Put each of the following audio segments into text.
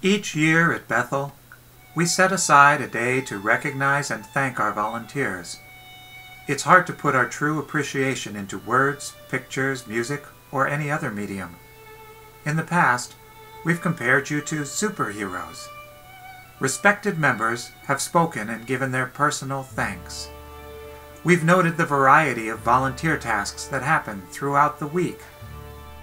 Each year at Bethel, we set aside a day to recognize and thank our volunteers. It's hard to put our true appreciation into words, pictures, music, or any other medium. In the past, we've compared you to superheroes. Respected members have spoken and given their personal thanks. We've noted the variety of volunteer tasks that happen throughout the week.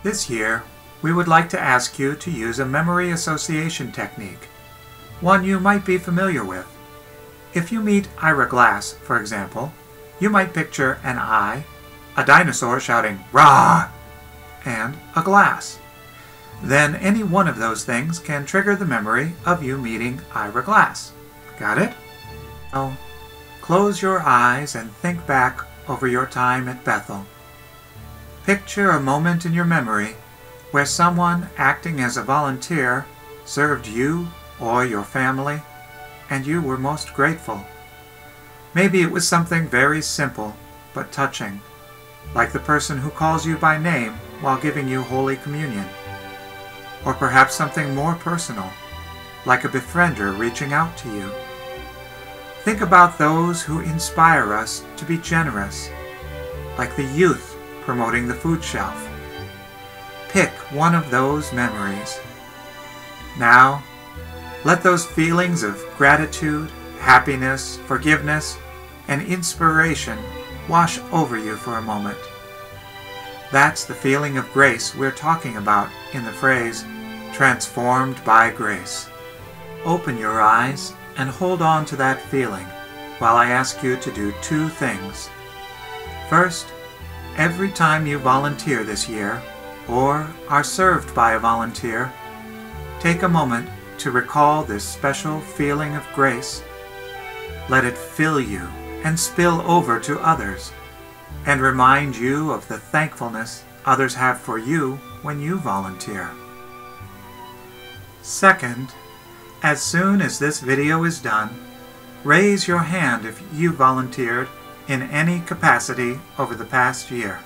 This year, we would like to ask you to use a memory association technique, one you might be familiar with. If you meet Ira Glass, for example, you might picture an eye, a dinosaur shouting "Rah!" and a glass. Then any one of those things can trigger the memory of you meeting Ira Glass. Got it? Now, close your eyes and think back over your time at Bethel. Picture a moment in your memory where someone acting as a volunteer served you or your family, and you were most grateful. Maybe it was something very simple but touching, like the person who calls you by name while giving you Holy Communion. Or perhaps something more personal, like a befriender reaching out to you. Think about those who inspire us to be generous, like the youth promoting the food shelf. Pick one of those memories. Now, let those feelings of gratitude, happiness, forgiveness, and inspiration wash over you for a moment. That's the feeling of grace we're talking about in the phrase, transformed by grace. Open your eyes and hold on to that feeling while I ask you to do two things. First, every time you volunteer this year, or are served by a volunteer, take a moment to recall this special feeling of grace. Let it fill you and spill over to others, and remind you of the thankfulness others have for you when you volunteer. Second, as soon as this video is done, raise your hand if you volunteered in any capacity over the past year.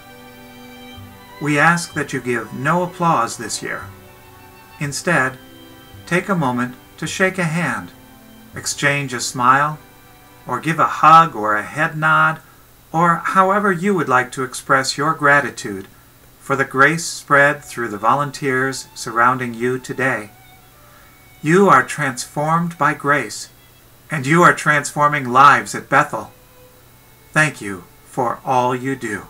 We ask that you give no applause this year. Instead, take a moment to shake a hand, exchange a smile, or give a hug or a head nod, or however you would like to express your gratitude for the grace spread through the volunteers surrounding you today. You are transformed by grace, and you are transforming lives at Bethel. Thank you for all you do.